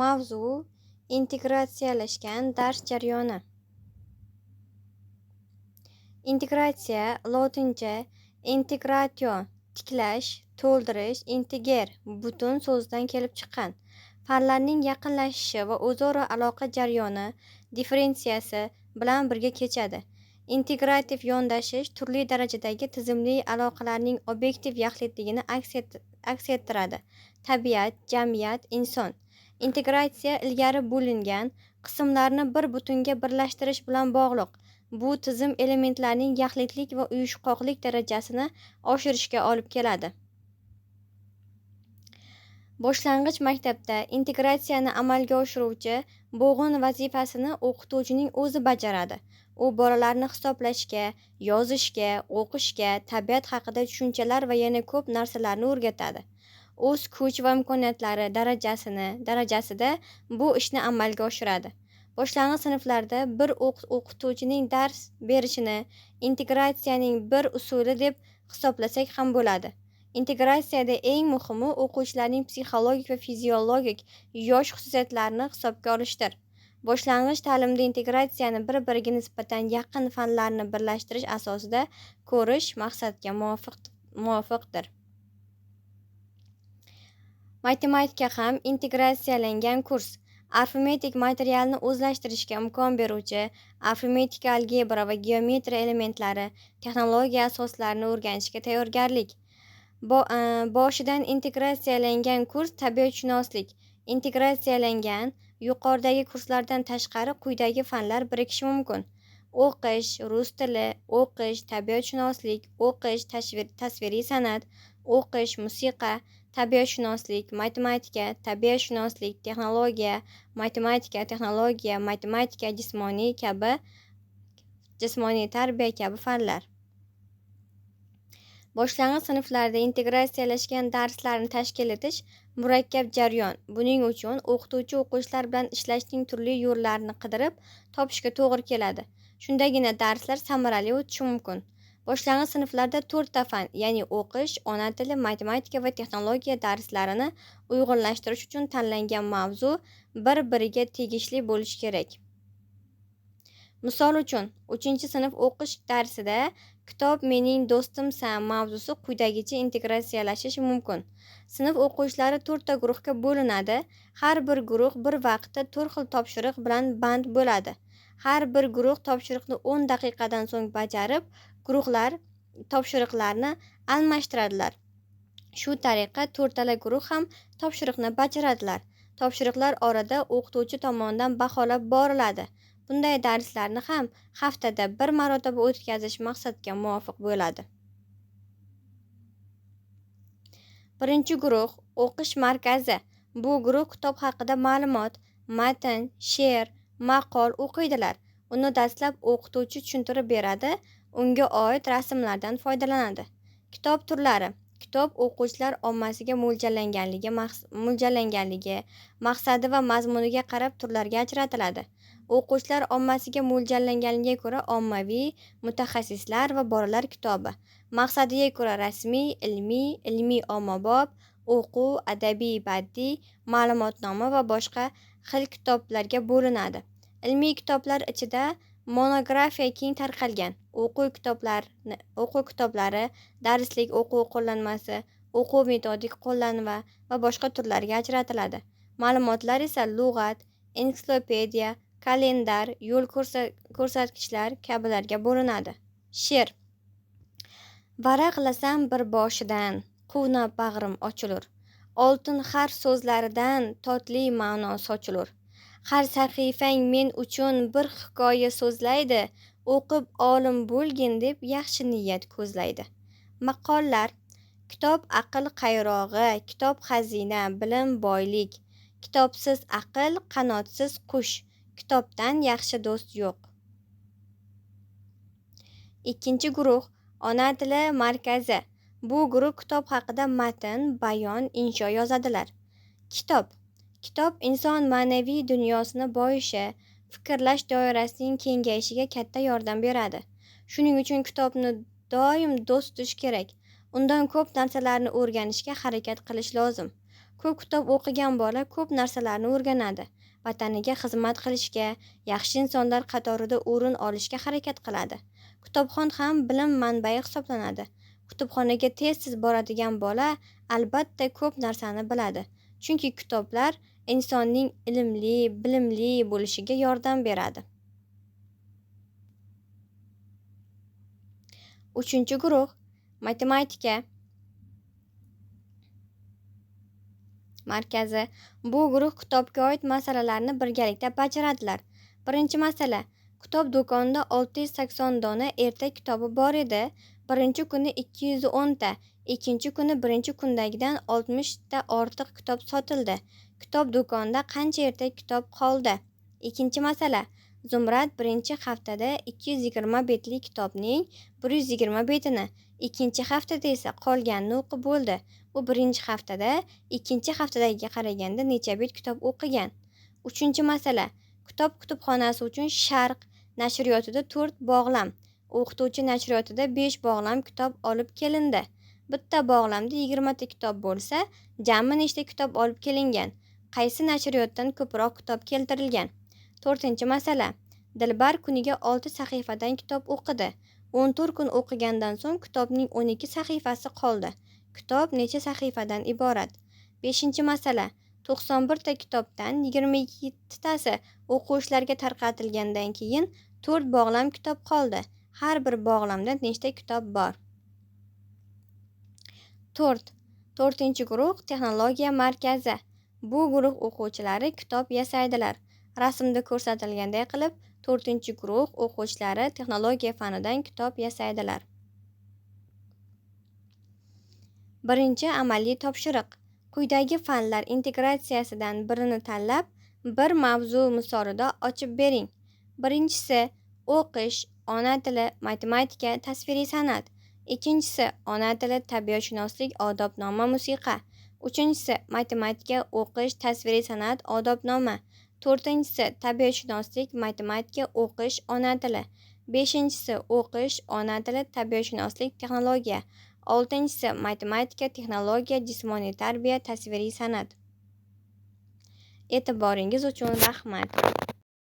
Mavzu: integratsiyalashgan dars jarayoni. Integratsiya lotincha integratio tiklash, to'ldirish, integer butun so'zidan kelib chiqqan. Fanlarning yaqinlashishi va o'zaro aloqa jarayoni differensiatsiyasi bilan birga kechadi. Integrativ yondashish turli darajadagi tizimli aloqalarning obyektiv yaxlitligini aks ettiradi. Tabiat, jamiyat, inson. Integratsiya ilgari bo'lingan qismlarni bir butunga birlashtirish bilan bog'liq. Bu tizim elementlarining yaxlitlik va uyushqoqlik darajasini oshirishga olib keladi. Boshlang'ich maktabda integratsiyani amalga oshiruvchi bo'g'in vazifasini o'qituvchining o'zi bajaradi. U bolalarni hisoblashga, yozishga, o'qishga, tabiat haqida tushunchalar va yana ko'p narsalarni o'rgatadi. O'z kuch va imkoniyatlari darajasida bu ishni amalga oshiradi. Boshlang'ich sinflarda bir o'qituvchining dars berishini integratsiyaning bir usuli deb hisoblasak ham bo'ladi. Integratsiyada eng muhimi o'quvchilarning psixologik va fiziologik yosh xususiyatlarini hisobga olishdir. Boshlang'ich ta'limda integratsiyani bir-biriga nisbatan yaqin fanlarni birlashtirish asosida ko'rish maqsadga muvofiqdir. Matematika ham integratsiyalangan kurs. Arifmetik materialni o'zlashtirishga imkon beruvchi arifmetika, algebra va geometriya elementlari, texnologiya asoslarini o'rganishga tayyorgarlik. Boshidan integratsiyalangan kurs tabiatshunoslik. Integratsiyalangan yuqoridagi kurslardan tashqari quyidagi fanlar birikishi mumkin: o'qish, rus tili, o'qish, tabiatshunoslik, o'qish, tasviriy san'at, o'qish, musiqa, tabiatshunoslik, matematika, tabiatshunoslik, texnologiya, matematika, texnologiya, matematika, jismoniy tarbiya kabi fanlar. Boshlang'ich sinflarda integratsiyalashgan darslarni tashkil etish murakkab jarayon. Buning uchun o'qituvchi o'quvchilar bilan ishlashning turli yo'llarini qidirib topishga to'g'ri keladi. Shundagina darslar samarali o'tishi mumkin. Boshlang'ich sinflarda 4 ta fan, ya'ni o'qish, ona tili, matematika va texnologiya darslarini uyg'unlashtirish uchun tanlangan mavzu bir-biriga tegishli bo'lishi kerak. Misol uchun, 3-sinf o'qish darsida kitob mening do'stimsan mavzusi quyidagicha integratsiyalashishi mumkin. Sinf o'quvchilari 4 ta guruhga bo'linadi. Har bir guruh bir vaqtda 4 xil topshiriq bilan band bo'ladi. Har bir guruh topshiriqni 10 daqiqadan so'ng bajarib, guruhlar topshiriqlarni almashtiradilar. Shu tariqa 4 tala guruh ham topshiriqni bajaradilar. Topshiriqlar orada o'qituvchi tomonidan baholab boriladi. Bunday darslarni ham haftada bir marotaba o'tkazish maqsadga muvofiq bo'ladi. Birinchi guruh o'qish markazi. Bu guruh kitob haqida ma'lumot, matn, she'r, maqol o'qiydilar. Uni dastlab o'qituvchi tushuntirib beradi, unga oid rasmlardan foydalanadi. Kitob turlari. Kitob o'quvchilar ommasiga mo'ljallanganligi, maqsadi va mazmuniga qarab turlarga ajratiladi. O'quvchilar ommasiga mo'ljallanganiga ko'ra ommaviy, mutaxassislar va bolalar kitobi. Maqsadiga ko'ra rasmiy, ilmiy ommabop, o'quv, adabiy, badiiy, ma'lumotnoma va boshqa xil kitoblarga bo'linadi. Ilmiy kitoblar ichida monografiya keng tarqalgan. O'quv kitoblari, darslik o'quv qo'llanmasi, o'quv metodik qo'llanma va boshqa turlarga ajratiladi. Ma'lumotlar esa lug'at, ensiklopediya, kalendar, yo'l ko'rsatkichlar kabilarga bo'linadi. She'r. Varaqlasam bir boshidan, quvnab bag'rim ochilur. Oltin har so'zlaridan totli ma'no sochilur. Har sahifang men uchun bir hikoya so'zlaydi, o'qib olim bo'lgin deb yaxshi niyat ko'zlaydi. Maqollar. Kitob aql qayrog'i, kitob xazina, bilim boylik. Kitobsiz aql, qanotsiz qush. Kitobdan yaxshi do'st yo'q. Ikkinchi guruh ona tili markazi. Bu guruh kitob haqida matn, bayon, insho yozadilar. Kitob inson ma'naviy dunyosini boyishi, fikrlash doirasining kengayishiga katta yordam beradi. Shuning uchun kitobni doim do'st tutish kerak. Undan ko'p narsalarni o'rganishga harakat qilish lozim. Ko'p kitob o'qigan bola ko'p narsalarni o'rganadi. Vataniga xizmat qilishga, yaxshi insonlar qatorida o'rin olishga harakat qiladi. Kitobxon ham bilim manbai hisoblanadi. Kutubxonaga tez-tez boradigan bola albatta ko'p narsani biladi. Chunki kitoblar insonning ilmli, bilimli bo'lishiga yordam beradi. 3-guruh matematika markazi. Bu guruh kitobga oid masalalarni birgalikda bajaradilar. Birinchi masala. Kitob do'konida 680 dona ertak kitobi bor edi. Birinchi kuni 210 ta, ikkinchi kuni birinchi kundagidan 60 ta ortiq kitob sotildi. Kitob do'konida qancha ertak kitob qoldi? Ikkinchi masala. Zumrad birinchi haftada 220 betli kitobning 120 betini, ikkinchi haftada esa qolganini o'qib bo'ldi. U birinchi haftada ikkinchi haftadagiga qaraganda necha bet kitob o'qigan? Uchinchi masala. Kitob kutubxonasi uchun Sharq nashriyotida 4 bog'lam, o'qituvchi nashriyotida 5 bog'lam kitob olib kelindi. Bitta bog'lamda 20 ta kitob bo'lsa, jami nechta kitob olib kelingan? Qaysi nashriyotdan ko'proq kitob keltirilgan? 4-masala. Dilbar kuniga 6 sahifadan kitob o'qidi. 14 kun o'qigandan so'ng kitobning 12 sahifasi qoldi. Kitob necha sahifadan iborat? 5-masala. 91 ta kitobdan 27 tasi o'quvchilarga tarqatilgandan keyin 4 bog'lam kitob qoldi. Har bir bog'lamda nechta kitob bor? 4-guruh texnologiya markazi. Bu guruh o'quvchilari kitob yasaydilar. Rasmda ko'rsatilganday qilib, 4-guruh o'quvchilari texnologiya fanidan kitob yasaydilar. Birinchi amaliy topshiriq. Quyidagi fanlar integratsiyasidan birini tanlab, bir mavzu misolida ochib bering. Birinchisi o'qish, ona tili, matematika, tasviriy san'at. Ikkinchisi ona tili, tabiatshunoslik, odobnoma, musiqa. Uchinchisi matematika, o'qish, tasviriy san'at, odobnoma. To'rtinchisi tabiatshunoslik, matematika, o'qish, ona tili. Beshinchisi o'qish, ona tili, tabiatshunoslik, texnologiya. Oltinchisi matematika, texnologiya, jismoniy tarbiya, tasviriy san'at. E'tiboringiz uchun rahmat.